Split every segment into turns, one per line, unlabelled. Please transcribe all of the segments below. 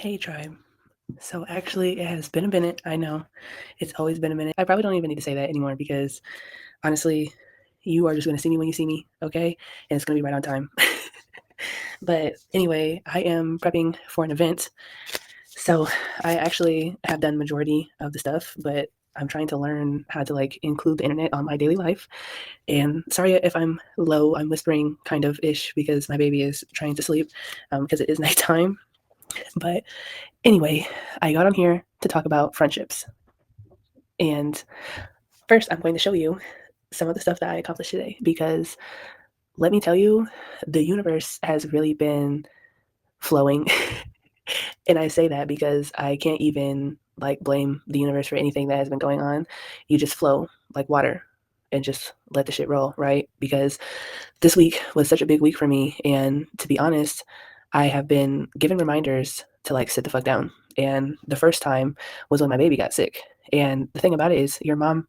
Hey, tribe. So actually, it has been a minute. I know it's always been a minute. I probably don't even need to say that anymore because honestly, you are just going to see me when you see me, okay? And it's going to be right on time. But anyway, I am prepping for an event. So I actually have done majority of the stuff, but I'm trying to learn how to like include the internet on my daily life. And sorry if I'm low, I'm whispering kind of ish because my baby is trying to sleep because it is nighttime. But anyway, I got on here to talk about friendships. And first, I'm going to show you some of the stuff that I accomplished today because let me tell you, the universe has really been flowing. And I say that because I can't even like blame the universe for anything that has been going on. You just flow like water and just let the shit roll, right? Because this week was such a big week for me. And to be honest, I have been given reminders to like sit the fuck down. And the first time was when my baby got sick. And the thing about it is your mom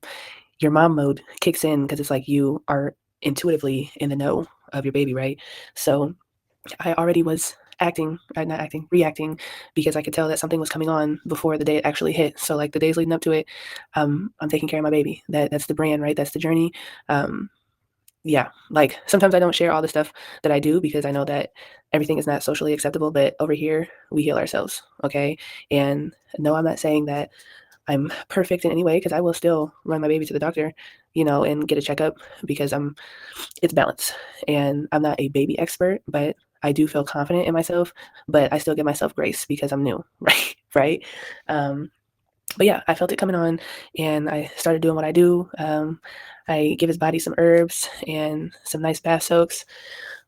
mode kicks in because it's like you are intuitively in the know of your baby, right? So I already was not acting, reacting because I could tell that something was coming on before the day it actually hit. So like the days leading up to it, I'm taking care of my baby. That's the brand, right? That's the journey. Um, yeah, like sometimes I don't share all the stuff that I do because I know that everything is not socially acceptable. But over here, we heal ourselves, okay? And no, I'm not saying that I'm perfect in any way because I will still run my baby to the doctor, and get a checkup because it's balance. And I'm not a baby expert, but I do feel confident in myself, but I still give myself grace because I'm new, right? Right. Um, but yeah, I felt it coming on and I started doing what I do. I give his body some herbs and some nice bath soaks,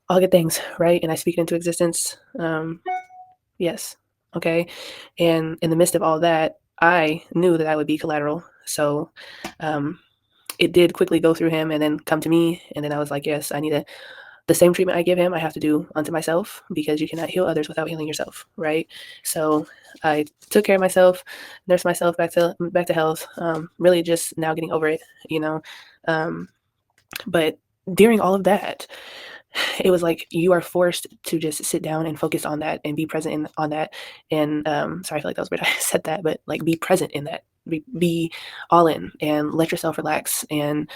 all good things, right? And I speak it into existence. Yes. Okay. And in the midst of all that, I knew that I would be collateral. So um, it did quickly go through him and then come to me. And then I was like, yes, I need the same treatment I give him, I have to do unto myself because you cannot heal others without healing yourself, right? So I took care of myself, nursed myself back to health. Really, just now getting over it, you know. Um, but during all of that, it was like you are forced to just sit down and focus on that and be present on that. And sorry, I feel like that was weird. I said that, but like be present in that. Be all in and let yourself relax and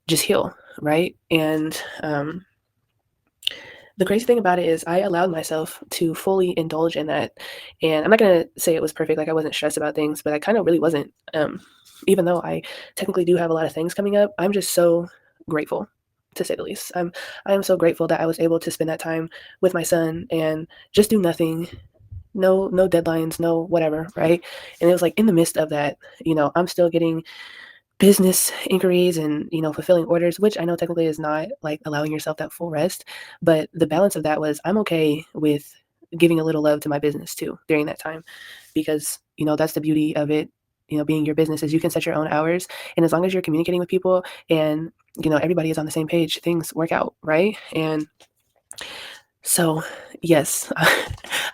just heal, right? And the crazy thing about it is I allowed myself to fully indulge in that. And I'm not going to say it was perfect, like I wasn't stressed about things, but I kind of really wasn't. Even though I technically do have a lot of things coming up, I'm just so grateful to say the least. I am so grateful that I was able to spend that time with my son and just do nothing, no deadlines, no whatever, right? And it was like in the midst of that, I'm still getting business inquiries and fulfilling orders, which I know technically is not like allowing yourself that full rest, but the balance of that was I'm okay with giving a little love to my business too during that time because that's the beauty of it, being your business is you can set your own hours, and as long as you're communicating with people and everybody is on the same page, things work out, right? And so, yes,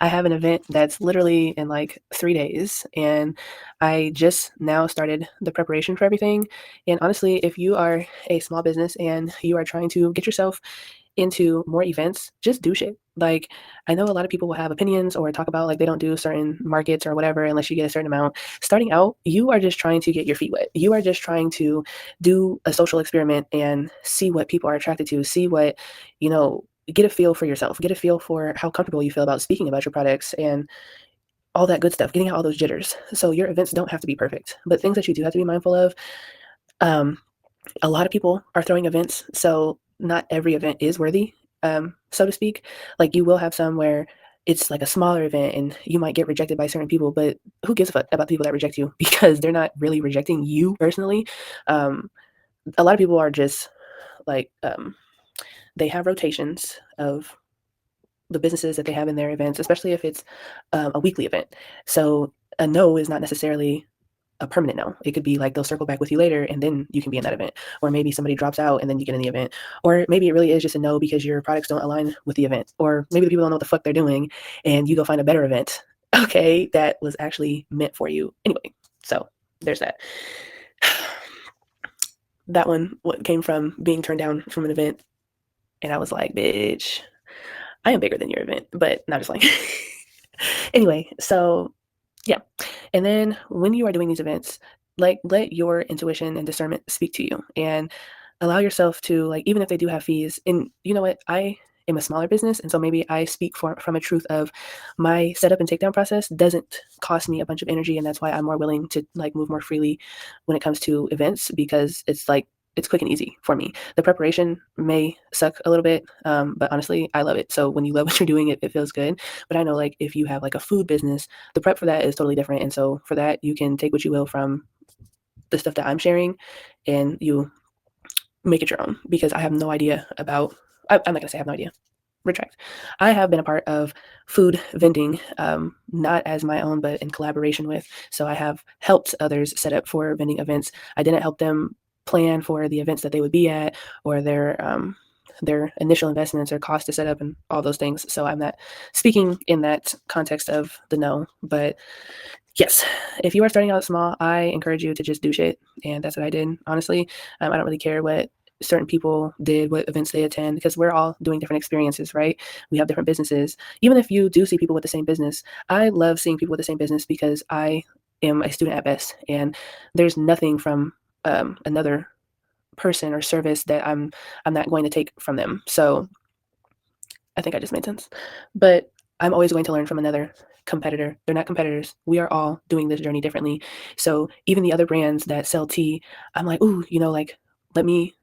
I have an event that's literally in like 3 days, and I just now started the preparation for everything. And honestly, if you are a small business and you are trying to get yourself into more events, just do shit. Like, I know a lot of people will have opinions or talk about like they don't do certain markets or whatever unless you get a certain amount. Starting out, you are just trying to get your feet wet. You are just trying to do a social experiment and see what people are attracted to, see what, you know, get a feel for yourself, get a feel for how comfortable you feel about speaking about your products and all that good stuff, getting out all those jitters. So your events don't have to be perfect, but things that you do have to be mindful of. Um, a lot of people are throwing events, so not every event is worthy, so to speak. Like you will have some where it's like a smaller event and you might get rejected by certain people, but who gives a fuck about the people that reject you because they're not really rejecting you personally. Um, a lot of people are just like they have rotations of the businesses that they have in their events, especially if it's a weekly event. So a no is not necessarily a permanent no. It could be like they'll circle back with you later and then you can be in that event. Or maybe somebody drops out and then you get in the event. Or maybe it really is just a no because your products don't align with the event. Or maybe the people don't know what the fuck they're doing and you go find a better event. Okay, that was actually meant for you. Anyway, so there's that. That one came from being turned down from an event. And I was like, bitch, I am bigger than your event. But not just like Anyway, so yeah. And then when you are doing these events, like let your intuition and discernment speak to you and allow yourself to like even if they do have fees. And you know what? I am a smaller business, and so maybe I speak from a truth of my setup and takedown process doesn't cost me a bunch of energy, and that's why I'm more willing to like move more freely when it comes to events because it's like it's quick and easy for me. The preparation may suck a little bit, but honestly, I love it. So when you love what you're doing, it feels good. But I know like if you have like a food business, the prep for that is totally different. And so for that, you can take what you will from the stuff that I'm sharing and you make it your own because I have no idea about, I'm not going to say I have no idea. Retract. I have been a part of food vending, not as my own, but in collaboration with. So I have helped others set up for vending events. I didn't help them plan for the events that they would be at or their initial investments or cost to set up and all those things. So I'm not speaking in that context of the no, but yes, if you are starting out small, I encourage you to just do shit. And that's what I did. Honestly, I don't really care what certain people did, what events they attend, because we're all doing different experiences, right? We have different businesses. Even if you do see people with the same business, I love seeing people with the same business because I am a student at best. And there's nothing from another person or service that I'm not going to take from them. So I think I just made sense. But I'm always going to learn from another competitor. They're not competitors. We are all doing this journey differently. So even the other brands that sell tea, I'm like, ooh, like let me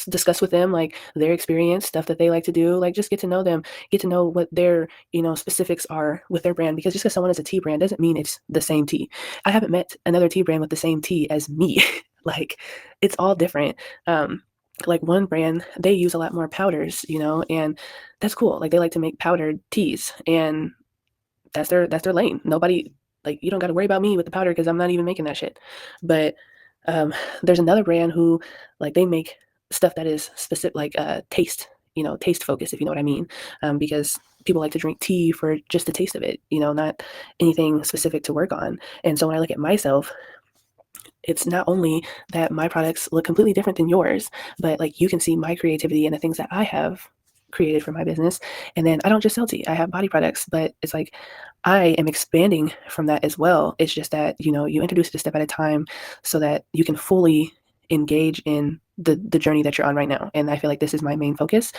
discuss with them like their experience, stuff that they like to do, like just get to know them, get to know what their specifics are with their brand. Because just because someone is a tea brand doesn't mean it's the same tea. I haven't met another tea brand with the same tea as me. Like it's all different. Like one brand, they use a lot more powders, and that's cool. Like they like to make powdered teas, and that's their lane. Nobody like you don't got to worry about me with the powder because I'm not even making that shit. But there's another brand who like they make stuff that is specific, like taste, taste focus, if you know what I mean. Because people like to drink tea for just the taste of it, not anything specific to work on. And so when I look at myself, it's not only that my products look completely different than yours, but like you can see my creativity and the things that I have created for my business. And then I don't just sell tea, I have body products, but it's like I am expanding from that as well. It's just that, you introduce it a step at a time so that you can fully engage in the journey that you're on right now. And I feel like this is my main focus.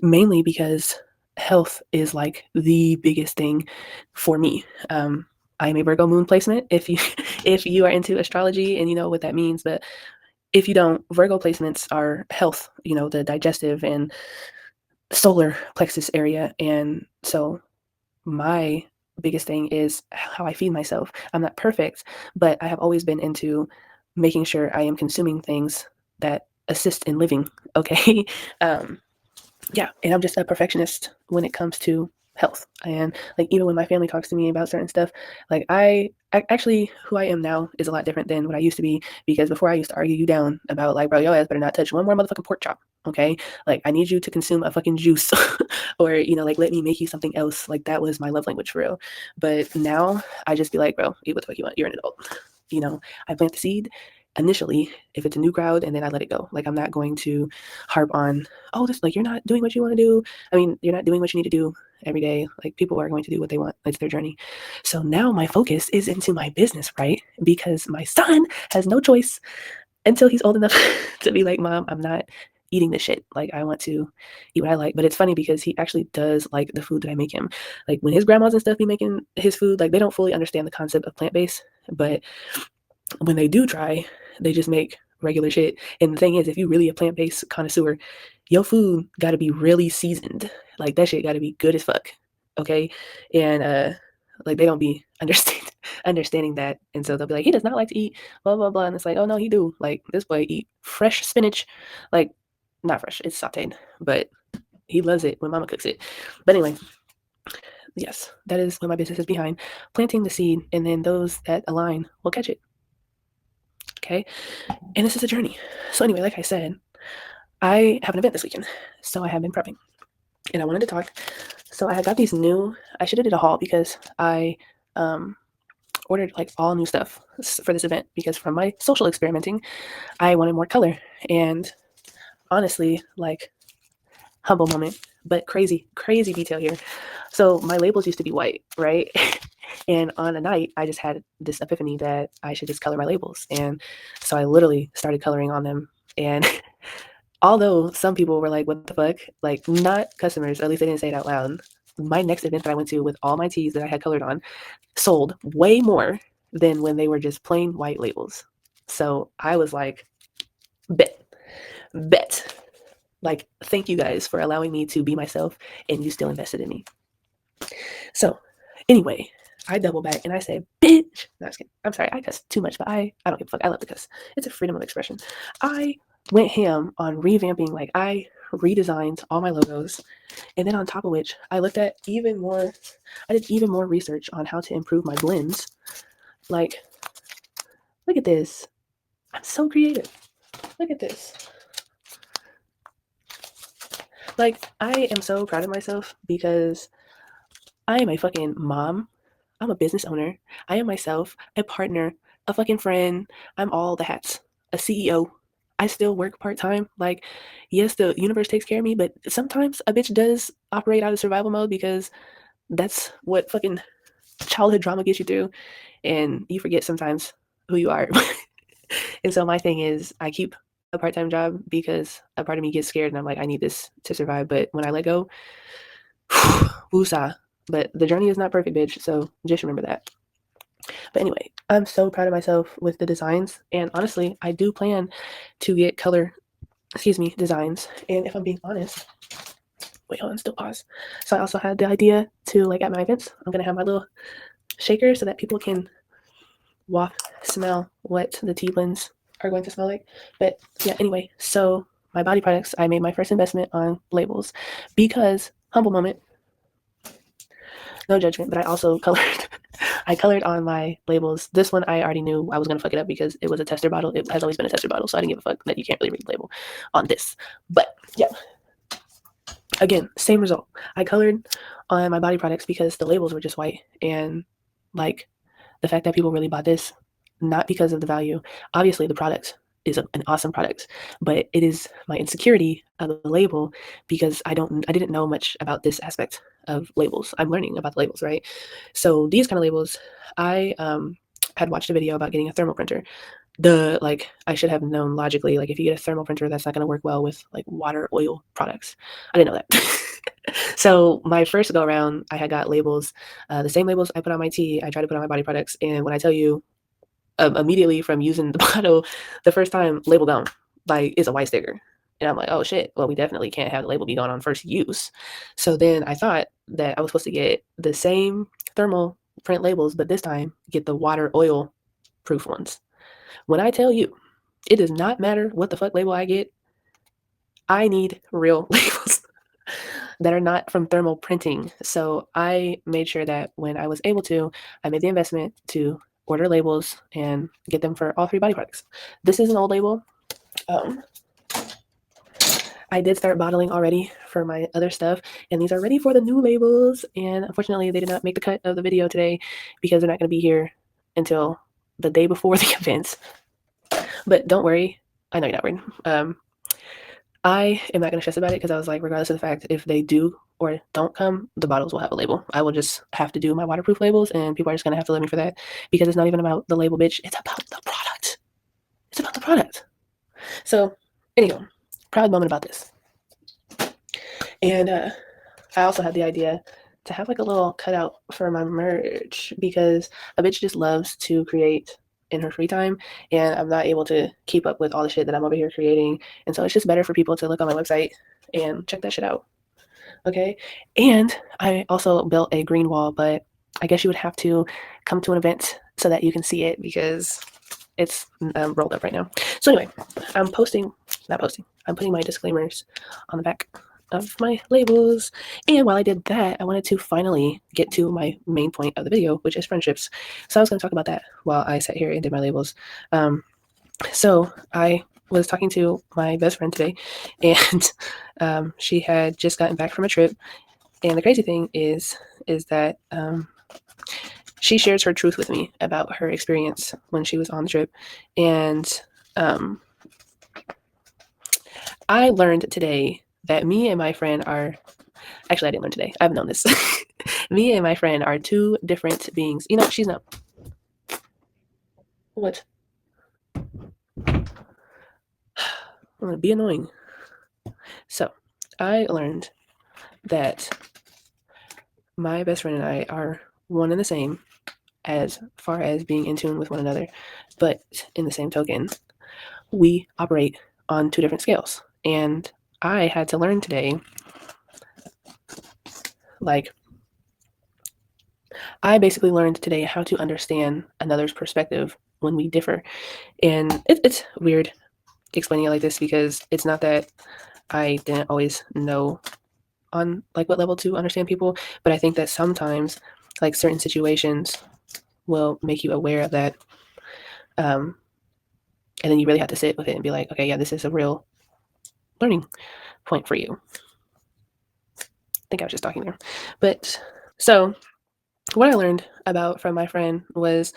Mainly because health is like the biggest thing for me. I'm a Virgo moon placement. If you if you are into astrology and you know what that means, but if you don't, Virgo placements are health. The digestive and solar plexus area, and so my biggest thing is how I feed myself. I'm not perfect, but I have always been into making sure I am consuming things that assist in living. Okay. um, yeah, and I'm just a perfectionist when it comes to health. And like even when my family talks to me about certain stuff, like actually who I am now is a lot different than what I used to be, because before I used to argue you down about like, bro, your ass better not touch one more motherfucking pork chop. Okay, like I need you to consume a fucking juice or like let me make you something else. Like that was my love language for real. But now I just be like, bro, eat what the fuck you want, you're an adult. I plant the seed initially if it's a new crowd, and then I let it go. Like I'm not going to harp on, oh, this like you're not doing what you want to do. I mean, you're not doing what you need to do every day. Like people are going to do what they want. It's their journey. So now my focus is into my business, right? Because my son has no choice until he's old enough to be like, Mom, I'm not eating this shit. Like I want to eat what I like. But it's funny because he actually does like the food that I make him. Like when his grandmas and stuff be making his food, like they don't fully understand the concept of plant-based, but when they do try, they just make regular shit. And the thing is, if you really a plant-based connoisseur, your food got to be really seasoned. Like that shit got to be good as fuck. Okay. And like they don't be understanding that. And so they'll be like, he does not like to eat blah blah blah. And it's like, oh no, he do. Like this boy eat fresh spinach. Like not fresh, it's sauteed, but he loves it when mama cooks it. But anyway, yes, that is what my business is behind. Planting the seed, and then those that align will catch it. Okay. And this is a journey. So anyway, like I said, I have an event this weekend. So I have been prepping. And I wanted to talk. So I got these new, I should have did a haul because I ordered like all new stuff for this event, because from my social experimenting, I wanted more color. And honestly, like humble moment, but crazy detail here. So my labels used to be white, right? And on a night, I just had this epiphany that I should just color my labels. And so I literally started coloring on them. And although some people were like, what the fuck? Like, not customers, or at least they didn't say it out loud. My next event that I went to with all my tees that I had colored on sold way more than when they were just plain white labels. So I was like, bet. Like, thank you guys for allowing me to be myself, and you still invested in me. So, anyway, I double back and I say, bitch. No, I'm sorry, I cuss too much, but I don't give a fuck. I love to cuss. It's a freedom of expression. I went ham on revamping, like, I redesigned all my logos. And then on top of which, I did even more research on how to improve my blends. Like, look at this. I'm so creative. Look at this. Like, I am so proud of myself because I am a fucking mom. I'm a business owner. I am myself, a partner, a fucking friend. I'm all the hats. A CEO. I still work part time. Like, yes, the universe takes care of me, but sometimes a bitch does operate out of survival mode because that's what fucking childhood drama gets you through. And you forget sometimes who you are. And so my thing is, I keep a part time job because a part of me gets scared and I'm like, I need this to survive. But when I let go, woosah. But the journey is not perfect, bitch. So just remember that. But anyway, I'm so proud of myself with the designs. And honestly, I do plan to get designs. And if I'm being honest, wait, hold on, still pause. So I also had the idea to, like, at my events, I'm going to have my little shaker so that people can smell what the tea blends are going to smell like. But yeah, anyway, so my body products, I made my first investment on labels because, humble moment, no judgment, but I also colored on my labels. This one I already knew I was gonna fuck it up because it was a tester bottle. It has always been a tester bottle, so I didn't give a fuck that you can't really read the label on this. But yeah, again, same result. I colored on my body products because the labels were just white, and like, the fact that people really bought this, not because of the value. Obviously, the product is an awesome product, but it is my insecurity of the label because I didn't know much about this aspect of labels. I'm learning about the labels, right? So these kind of labels, I had watched a video about getting a thermal printer. Like, I should have known logically, like, if you get a thermal printer, that's not going to work well with like water, oil products. I didn't know that. So my first go around, I had got labels, the same labels I put on my tea, I tried to put on my body products. And when I tell you, immediately from using the bottle the first time, label gone. Like, it's a white sticker. And I'm like, oh shit, well, we definitely can't have the label be gone on first use. So then I thought that I was supposed to get the same thermal print labels, but this time get the water, oil proof ones. When I tell you, it does not matter what the fuck label I get, I need real labels that are not from thermal printing. So I made sure that when I was able to, I made the investment to order labels and get them for all 3 body products. This is an old label. I did start bottling already for my other stuff, and these are ready for the new labels. And unfortunately, they did not make the cut of the video today because they're not going to be here until the day before the event. But don't worry, I know you're not worried. I am not going to stress about it because I was like, regardless of the fact if they do or don't come, the bottles will have a label. I will just have to do my waterproof labels, and people are just going to have to love me for that because it's not even about the label, bitch. It's about the product. It's about the product. So, anyway, proud moment about this. And I also had the idea to have like a little cutout for my merch because a bitch just loves to create in her free time, and I'm not able to keep up with all the shit that I'm over here creating. And so it's just better for people to look on my website and check that shit out. Okay. And I also built a green wall, but I guess you would have to come to an event so that you can see it because it's rolled up right now. So anyway, I'm putting my disclaimers on the back of my labels. And while I did that, I wanted to finally get to my main point of the video, which is friendships. So I was going to talk about that while I sat here and did my labels. So I was talking to my best friend today, and she had just gotten back from a trip. And the crazy thing is that she shares her truth with me about her experience when she was on the trip. And I learned today that me and my friend are, actually, I didn't learn today. I've known this. Me and my friend are two different beings. You know, she's not. What? I'm gonna be annoying. So, I learned that my best friend and I are one and the same as far as being in tune with one another, but in the same token, we operate on two different scales. And I had to learn today, like, I basically learned today how to understand another's perspective when we differ. And it's weird explaining it like this because it's not that I didn't always know on like what level to understand people, but I think that sometimes like certain situations will make you aware of that. Um, and then you really have to sit with it and be like, okay, yeah, this is a real learning point for you. I think I was just talking there. But so what I learned about from my friend was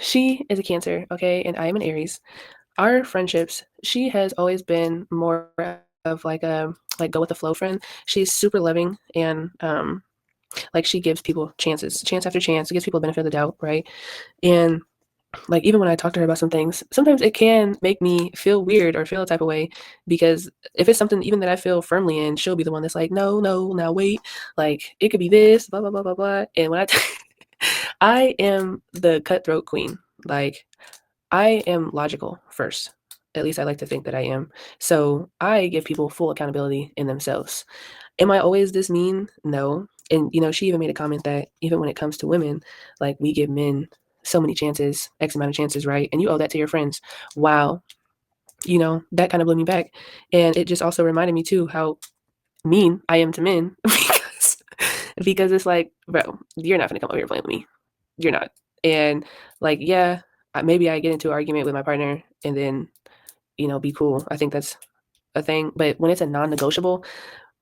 she is a Cancer, okay, and I am an Aries. Our friendships, she has always been more of like a like go with the flow friend. She's super loving and like she gives people chances, chance after chance, gives people the benefit of the doubt, right? And like even when I talk to her about some things, sometimes it can make me feel weird or feel a type of way because if it's something even that I feel firmly in, she'll be the one that's like, no, no, now wait, like it could be this, blah blah blah blah blah. And when I am the cutthroat queen, like I am logical first. At least I like to think that I am. So I give people full accountability in themselves. Am I always this mean? No. And you know, she even made a comment that even when it comes to women, like we give men so many chances, X amount of chances, right? And you owe that to your friends. Wow. You know, that kind of blew me back. And it just also reminded me too how mean I am to men because it's like, bro, you're not gonna come over here playing with me. You're not. And like, yeah, maybe I get into an argument with my partner and then, you know, be cool. I think that's a thing. But when it's a non-negotiable,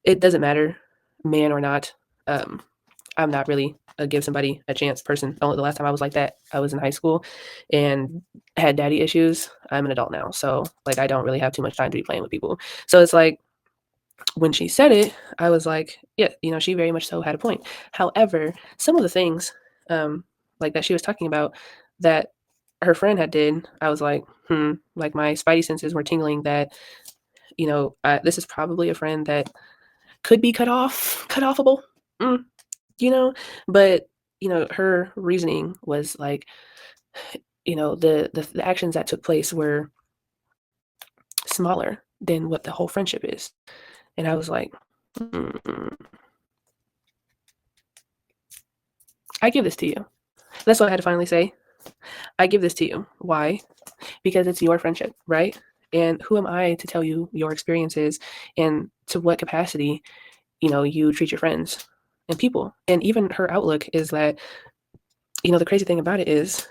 it doesn't matter, man or not. Um, I'm not really a give somebody a chance person. Only the last time I was like that, I was in high school and had daddy issues. I'm an adult now, so like I don't really have too much time to be playing with people. So it's like when she said it, I was like, yeah, you know, she very much so had a point. However, some of the things like that she was talking about that her friend had did, I was like, like my spidey senses were tingling that, you know, this is probably a friend that could be cut offable, mm, you know, but you know, her reasoning was like, you know, the actions that took place were smaller than what the whole friendship is, and I was like, mm, I give this to you. That's what I had to finally say. I give this to you. Why? Because it's your friendship, right? And who am I to tell you your experiences and to what capacity, you know, you treat your friends and people. And even her outlook is that, you know, the crazy thing about it is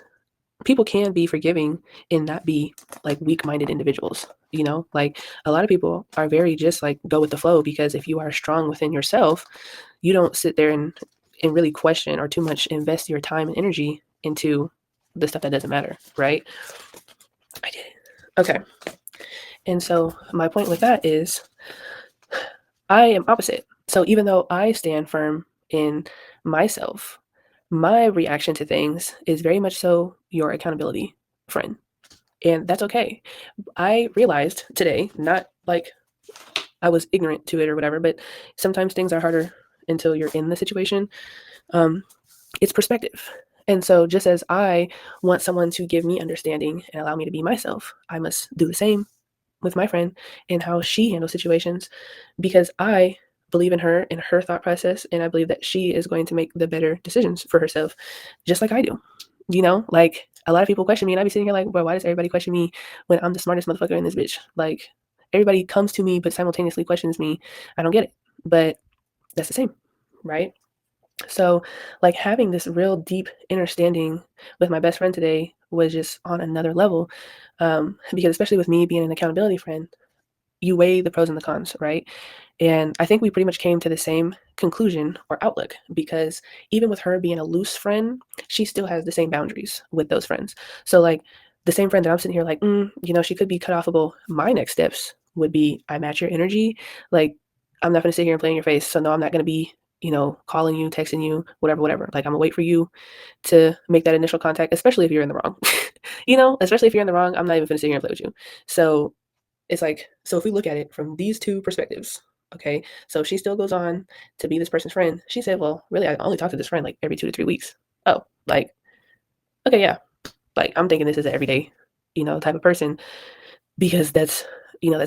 people can be forgiving and not be like weak-minded individuals, you know? Like a lot of people are very just like go with the flow because if you are strong within yourself, you don't sit there and really question or too much invest your time and energy into the stuff that doesn't matter, right? I did it. Okay. And so my point with that is I am opposite. So even though I stand firm in myself, my reaction to things is very much so your accountability friend. And that's okay. I realized today, not like I was ignorant to it or whatever, but sometimes things are harder until you're in the situation. Um, it's perspective. And so just as I want someone to give me understanding and allow me to be myself, I must do the same with my friend and how she handles situations because I believe in her and her thought process and I believe that she is going to make the better decisions for herself just like I do. You know, like a lot of people question me and I be sitting here like, bro, why does everybody question me when I'm the smartest motherfucker in this bitch? Like everybody comes to me but simultaneously questions me. I don't get it. But that's the same, right? So, like having this real deep understanding with my best friend today was just on another level. Because especially with me being an accountability friend, you weigh the pros and the cons, right? And I think we pretty much came to the same conclusion or outlook because even with her being a loose friend, she still has the same boundaries with those friends. So, like the same friend that I'm sitting here, like, you know, she could be cut offable. My next steps would be I match your energy. Like, I'm not going to sit here and play in your face. So, no, I'm not going to be calling you, texting you, whatever. Like, I'm gonna wait for you to make that initial contact, especially if you're in the wrong. Especially if you're in the wrong, I'm not even gonna sit here and play with you. So it's like, so if we look at it from these two perspectives, okay, so she still goes on to be this person's friend. She said, well, really, I only talk to this friend like every 2 to 3 weeks. Oh, like, okay, yeah. Like, I'm thinking this is an everyday, type of person, because that's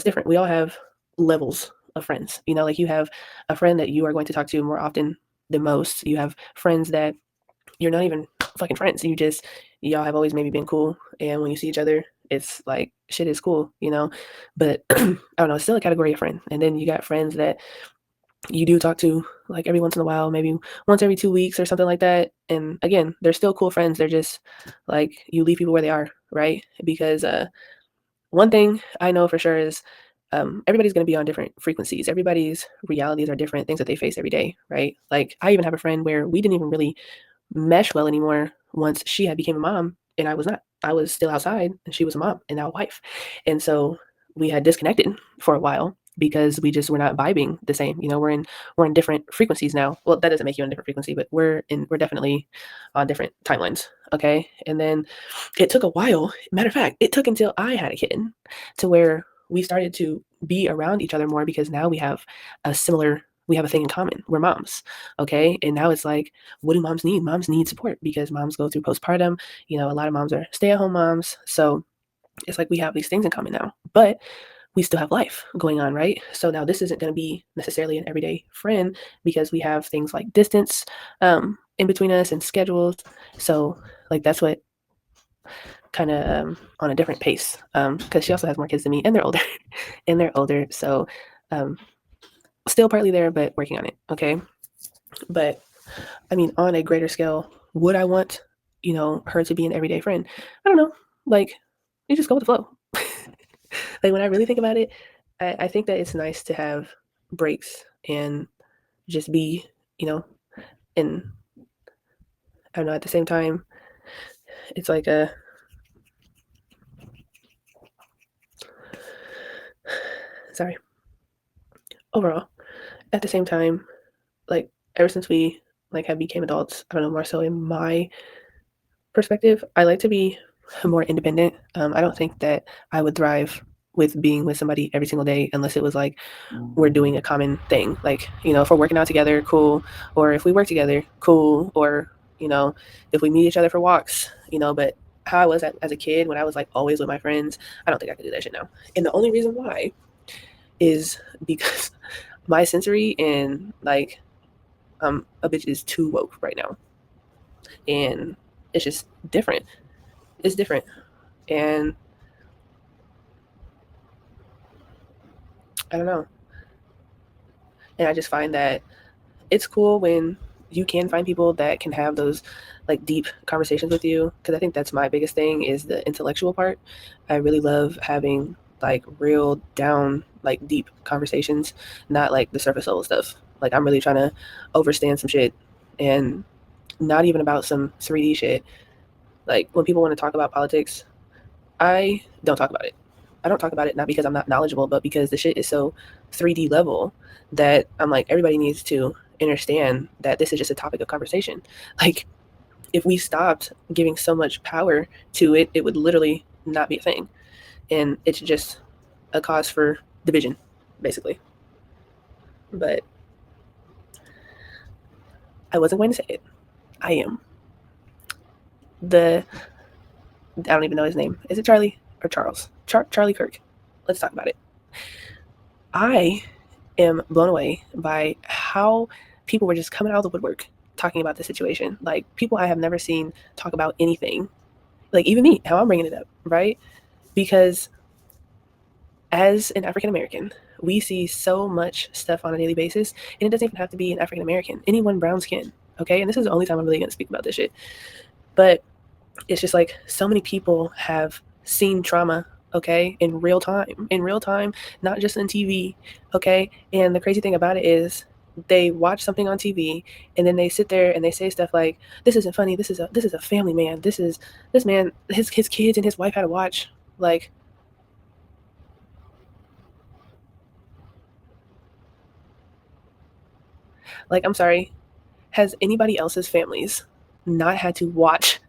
different. We all have levels of friends. Like, you have a friend that you are going to talk to more often than most. You have friends that you're not even fucking friends. Y'all have always maybe been cool, and when you see each other, it's like shit is cool. But I don't know, it's still a category of friend. And then you got friends that you do talk to like every once in a while, maybe once every 2 weeks or something like that. And again, they're still cool friends. They're just like, you leave people where they are, right? Because one thing I know for sure is everybody's going to be on different frequencies. Everybody's realities are different, things that they face every day, right? Like, I even have a friend where we didn't even really mesh well anymore once she had became a mom and I was not. I was still outside and she was a mom and now a wife. And so we had disconnected for a while because we just were not vibing the same. We're in different frequencies now. Well, that doesn't make you on a different frequency, but we're definitely on different timelines. Okay. And then it took a while. Matter of fact, it took until I had a kid to where we started to be around each other more, because now we have a thing in common. We're moms. Okay. And now it's like, what do moms need? Moms need support because moms go through postpartum. A lot of moms are stay-at-home moms. So it's like we have these things in common now, but we still have life going on, right? So now this isn't going to be necessarily an everyday friend because we have things like distance in between us and schedules. So like, that's what kind of on a different pace, because she also has more kids than me, and they're older. And they're older. So um, still partly there, but working on it. Okay. But I mean, on a greater scale, would I want, her to be an everyday friend? I don't know. Like, you just go with the flow. Like, when I really think about it, I think that it's nice to have breaks and just be, you know, and I don't know, at the same time, it's like sorry, overall, at the same time, like, ever since we like have became adults, I don't know, more so in my perspective, I like to be more independent. I don't think that I would thrive with being with somebody every single day unless it was like we're doing a common thing. Like, if we're working out together, cool. Or if we work together, cool. Or, if we meet each other for walks, but how I was as a kid when I was like always with my friends, I don't think I could do that shit now. And the only reason why is because my sensory and like a bitch is too woke right now. And it's just different. It's different. And I don't know. And I just find that it's cool when you can find people that can have those like deep conversations with you, because I think that's my biggest thing is the intellectual part. I really love having like real down like deep conversations, not like the surface level stuff. Like, I'm really trying to overstand some shit, and not even about some 3D shit. Like, when people want to talk about politics, I don't talk about it. I don't talk about it not because I'm not knowledgeable, but because the shit is so 3D level that I'm like, everybody needs to understand that this is just a topic of conversation. Like, if we stopped giving so much power to it, it would literally not be a thing. And it's just a cause for division, basically. But I wasn't going to say it. I am. I don't even know his name. Is it Charlie or Charles? Charlie Kirk. Let's talk about it. I am blown away by how people were just coming out of the woodwork talking about the situation. Like, people I have never seen talk about anything. Like, even me, how I'm bringing it up, right? Because as an African American, we see so much stuff on a daily basis, and it doesn't even have to be an African American. Anyone brown skin, okay? And this is the only time I'm really going to speak about this shit. But it's just like, so many people have seen trauma, okay, in real time, not just on TV, okay. And the crazy thing about it is, they watch something on TV and then they sit there and they say stuff like, this isn't funny, this is a family man, this man, his kids and his wife had to watch. Like, I'm sorry, has anybody else's families not had to watch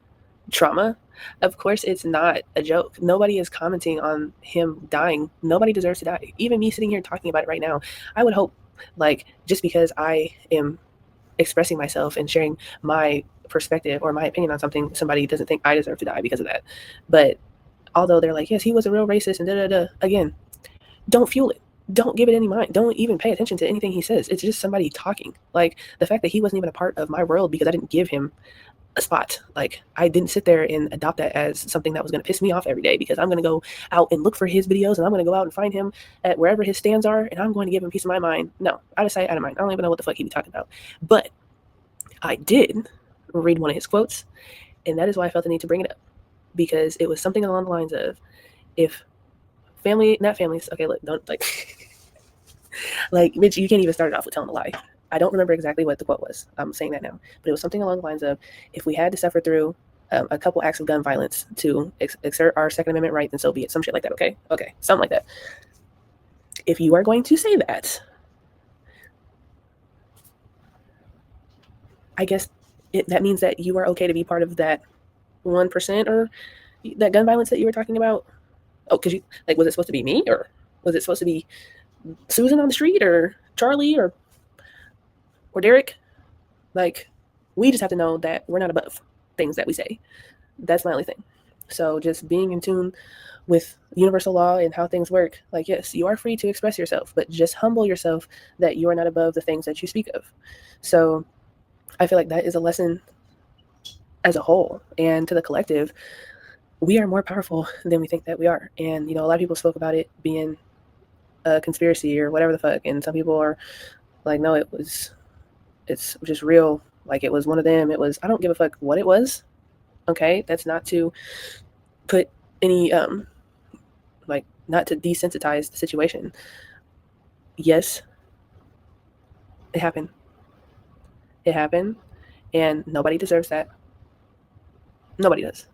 trauma? Of course, it's not a joke. Nobody is commenting on him dying. Nobody deserves to die. Even me sitting here talking about it right now, I would hope, like, just because I am expressing myself and sharing my perspective or my opinion on something, somebody doesn't think I deserve to die because of that. But although they're like, yes, he was a real racist and da da da, again, don't fuel it. Don't give it any mind. Don't even pay attention to anything he says. It's just somebody talking. Like, the fact that he wasn't even a part of my world because I didn't give him a spot. Like, I didn't sit there and adopt that as something that was going to piss me off every day because I'm going to go out and look for his videos and I'm going to go out and find him at wherever his stands are and I'm going to give him a piece of my mind. No, out of sight, out of mind. I don't even know what the fuck he be talking about. But I did read one of his quotes, and that is why I felt the need to bring it up, because it was something along the lines of, if not families, okay, look, don't, like, like, bitch, you can't even start it off with telling a lie. I don't remember exactly what the quote was. I'm saying that now. But it was something along the lines of, if we had to suffer through a couple acts of gun violence to exert our Second Amendment right, then so be it. Some shit like that, okay? Okay, something like that. If you are going to say that, I guess that means that you are okay to be part of that 1% or that gun violence that you were talking about. Oh, because you, like, was it supposed to be me, or was it supposed to be Susan on the street, or Charlie, or Derek? Like, we just have to know that we're not above things that we say. That's my only thing. So just being in tune with universal law and how things work, like, yes, you are free to express yourself, but just humble yourself that you are not above the things that you speak of. So I feel like that is a lesson as a whole and to the collective. We are more powerful than we think that we are. And, you know, a lot of people spoke about it being a conspiracy or whatever the fuck. And some people are like, no, it's just real. Like, it was one of them. It was, I don't give a fuck what it was. Okay. That's not to put any, like, not to desensitize the situation. Yes, it happened. It happened. And nobody deserves that. Nobody does.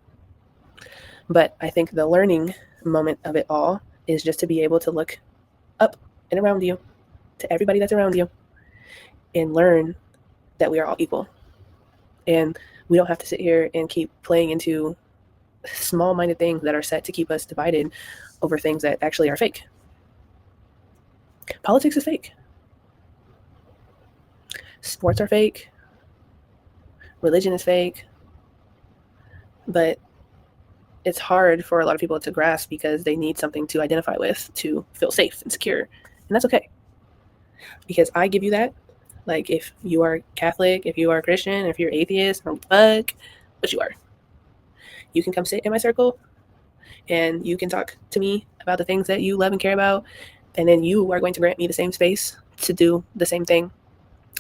But I think the learning moment of it all is just to be able to look up and around you, to everybody that's around you, and learn that we are all equal. And we don't have to sit here and keep playing into small-minded things that are set to keep us divided over things that actually are fake. Politics is fake. Sports are fake. Religion is fake. But it's hard for a lot of people to grasp because they need something to identify with to feel safe and secure. And that's okay. Because I give you that. Like, if you are Catholic, if you are Christian, if you're atheist, no fuck, but you are. You can come sit in my circle and you can talk to me about the things that you love and care about. And then you are going to grant me the same space to do the same thing.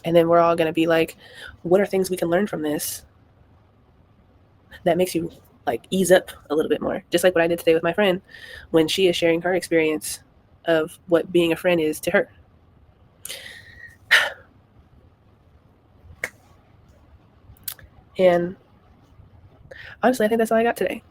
And then we're all going to be like, what are things we can learn from this that makes you, like, ease up a little bit more? Just like what I did today with my friend when she is sharing her experience of what being a friend is to her. And honestly, I think that's all I got today.